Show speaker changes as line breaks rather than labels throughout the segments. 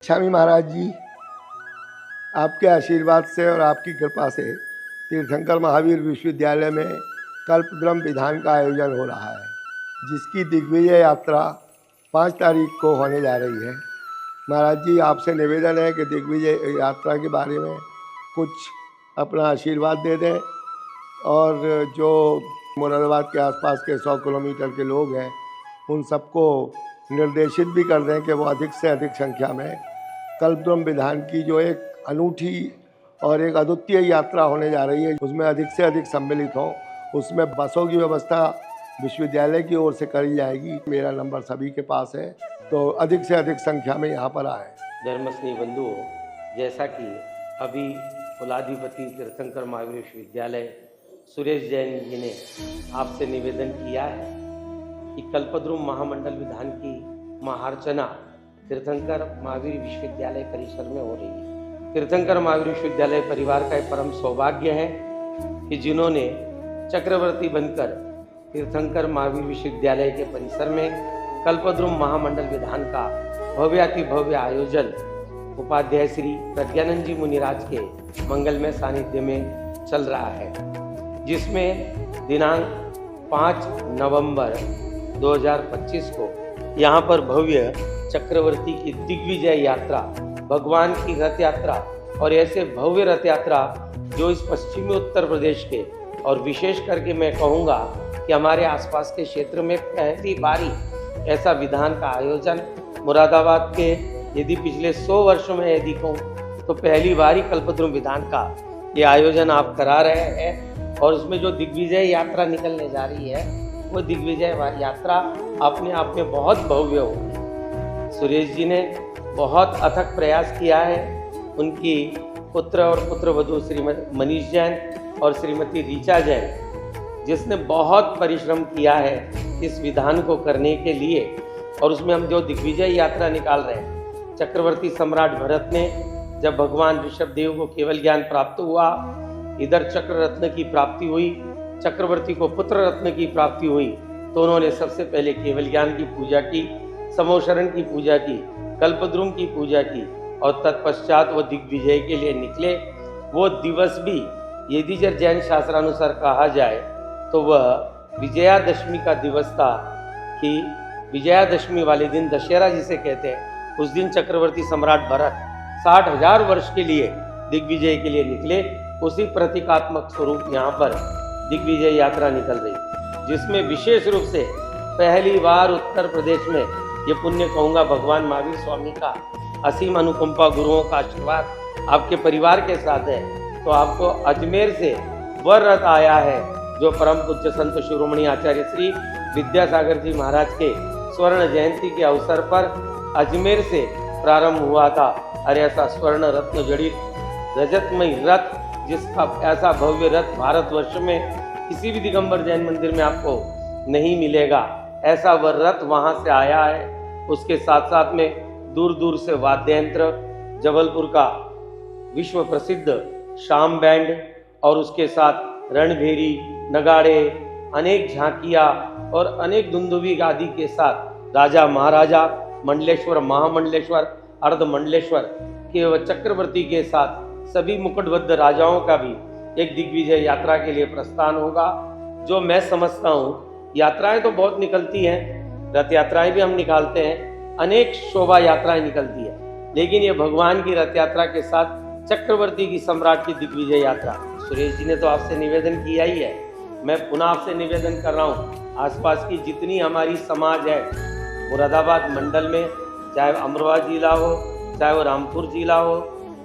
स्वामी महाराज जी, आपके आशीर्वाद से और आपकी कृपा से तीर्थंकर महावीर विश्वविद्यालय में कल्पद्रुम विधान का आयोजन हो रहा है, जिसकी दिग्विजय यात्रा 5 तारीख को होने जा रही है। महाराज जी, आपसे निवेदन है कि दिग्विजय यात्रा के बारे में कुछ अपना आशीर्वाद दे दें और जो मुरादाबाद के आसपास के 100 किलोमीटर के लोग हैं उन सबको निर्देशित भी कर दें कि वो अधिक से अधिक संख्या में कल्पद्रुम विधान की जो एक अनूठी और एक अद्वितीय यात्रा होने जा रही है उसमें अधिक से अधिक सम्मिलित हों। उसमें बसों की व्यवस्था विश्वविद्यालय की ओर से करी जाएगी। मेरा नंबर सभी के पास है, तो अधिक से अधिक संख्या में यहाँ पर आए।
धर्मस्नेही बंधुओं, जैसा कि अभी कुलाधिपति तीर्थंकर महावीर विश्वविद्यालय सुरेश जैन जी ने आपसे निवेदन किया है कि कल्पद्रुम महामंडल विधान की महार्चना तीर्थंकर महावीर विश्वविद्यालय परिसर में हो रही है। तीर्थंकर महावीर विश्वविद्यालय परिवार का एक परम सौभाग्य है कि जिन्होंने चक्रवर्ती बनकर तीर्थंकर महावीर विश्वविद्यालय के परिसर में कल्पद्रुम महामंडल विधान का भव्यातिभव्य आयोजन उपाध्याय श्री प्रज्ञानंद जी मुनिराज के मंगलमय सानिध्य में चल रहा है, जिसमें दिनांक 5 नवंबर 2025 को यहाँ पर भव्य चक्रवर्ती की दिग्विजय यात्रा, भगवान की रथ यात्रा और ऐसे भव्य रथ यात्रा जो इस पश्चिमी उत्तर प्रदेश के और विशेष करके मैं कहूँगा कि हमारे आसपास के क्षेत्र में पहली बारी ऐसा विधान का आयोजन मुरादाबाद के, यदि पिछले 100 वर्षों में यदि कहूँ तो पहली बारी कल्पद्रुम विधान का ये आयोजन आप करा रहे हैं। और उसमें जो दिग्विजय यात्रा निकलने जा रही है वो दिग्विजय यात्रा अपने आप में बहुत भव्य होगी। सुरेश जी ने बहुत अथक प्रयास किया है। उनकी पुत्र और पुत्रवधू श्रीमती मनीष जैन और श्रीमती ऋचा जैन, जिसने बहुत परिश्रम किया है इस विधान को करने के लिए। और उसमें हम जो दिग्विजय यात्रा निकाल रहे हैं, चक्रवर्ती सम्राट भरत ने जब भगवान ऋषभदेव को केवल ज्ञान प्राप्त हुआ, इधर चक्र रत्न की प्राप्ति हुई, चक्रवर्ती को पुत्र रत्न की प्राप्ति हुई, तो उन्होंने सबसे पहले केवल ज्ञान की पूजा की, समोशरण की पूजा की, कल्पद्रुम की पूजा की और तत्पश्चात वो दिग्विजय के लिए निकले। वो दिवस भी यदि जैन शास्त्रानुसार कहा जाए तो वह विजयादशमी का दिवस था कि विजयादशमी वाले दिन, दशहरा जिसे कहते हैं, उस दिन चक्रवर्ती सम्राट भरत 60,000 वर्ष के लिए दिग्विजय के लिए निकले। उसी प्रतीकात्मक स्वरूप यहाँ पर दिग्विजय यात्रा निकल रही, जिसमें विशेष रूप से पहली बार उत्तर प्रदेश में ये पुण्य कहूँगा भगवान महावीर स्वामी का असीम अनुकंपा, गुरुओं का आशीर्वाद आपके परिवार के साथ है। तो आपको अजमेर से वर रथ आया है जो परम पूज्य संत शिरोमणि आचार्य श्री विद्यासागर जी महाराज के स्वर्ण जयंती के अवसर पर अजमेर से प्रारंभ हुआ था। और ऐसा स्वर्ण रत्न जड़ित रजतमय रथ, जिसका ऐसा भव्य रथ भारतवर्ष में किसी भी दिगंबर जैन मंदिर में आपको नहीं मिलेगा, ऐसा वह रथ वहाँ से आया है। उसके साथ साथ में दूर दूर से वाद्य यंत्र, जबलपुर का विश्व प्रसिद्ध शाम बैंड और उसके साथ रणभेरी, नगाड़े, अनेक झांकियाँ और अनेक दुंदुभी आदि के साथ राजा महाराजा, मंडलेश्वर, महामंडलेश्वर, अर्धमंडलेश्वर के चक्रवर्ती के साथ सभी मुकुटबद्ध राजाओं का भी एक दिग्विजय यात्रा के लिए प्रस्थान होगा। जो मैं समझता हूँ, यात्राएं तो बहुत निकलती हैं, रथ यात्राएं भी हम निकालते हैं, अनेक शोभा यात्राएं निकलती है, लेकिन ये भगवान की रथ यात्रा के साथ चक्रवर्ती की सम्राट की दिग्विजय यात्रा, सुरेश जी ने तो आपसे निवेदन किया ही है, मैं पुनः आपसे निवेदन कर रहा हूँ, आसपास की जितनी हमारी समाज है मुरादाबाद मंडल में, चाहे अमरवा जिला हो, चाहे वो रामपुर जिला हो,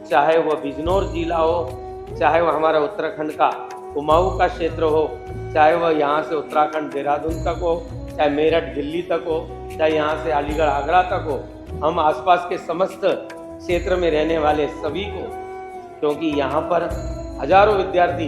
चाहे वह बिजनौर जिला हो, चाहे वह हमारा उत्तराखंड का कुमाऊं का क्षेत्र हो, चाहे वह यहाँ से उत्तराखंड देहरादून तक हो, चाहे मेरठ दिल्ली तक हो, चाहे यहाँ से अलीगढ़ आगरा तक हो, हम आसपास के समस्त क्षेत्र में रहने वाले सभी को, क्योंकि यहाँ पर हजारों विद्यार्थी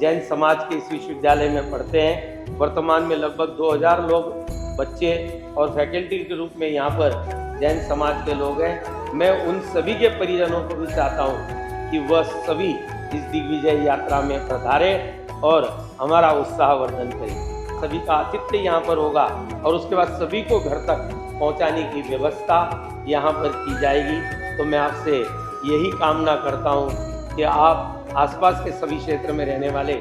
जैन समाज के इस विश्वविद्यालय में पढ़ते हैं। वर्तमान में लगभग 2000 लोग बच्चे और फैकल्टी के रूप में यहाँ पर जैन समाज के लोग हैं। मैं उन सभी के परिजनों को भी चाहता हूँ कि वह सभी इस दिग्विजय यात्रा में पधारें और हमारा उत्साहवर्धन करें। सभी का आतिथ्य यहाँ पर होगा और उसके बाद सभी को घर तक पहुंचाने की व्यवस्था यहाँ पर की जाएगी। तो मैं आपसे यही कामना करता हूँ कि आप आसपास के सभी क्षेत्र में रहने वाले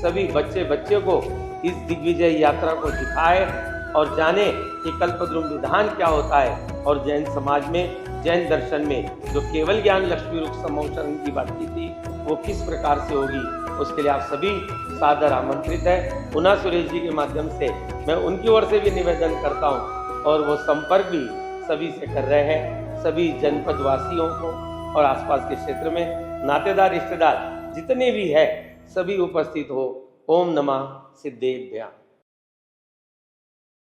सभी बच्चे को इस दिग्विजय यात्रा को दिखाएं और जाने कि कल्पद्रुम विधान क्या होता है और जैन समाज में, जैन दर्शन में जो केवल ज्ञान लक्ष्मी रूप सम्मोहन की बात की थी वो किस प्रकार से होगी, उसके लिए आप सभी सादर आमंत्रित है। पुनः सुरेश जी के माध्यम से मैं उनकी ओर से भी निवेदन करता हूँ और वो संपर्क भी सभी से कर रहे हैं। सभी जनपद वासियों को और आसपास के क्षेत्र में नातेदार रिश्तेदार जितने भी है सभी उपस्थित हो। ओम नमः सिद्धेभ्यः।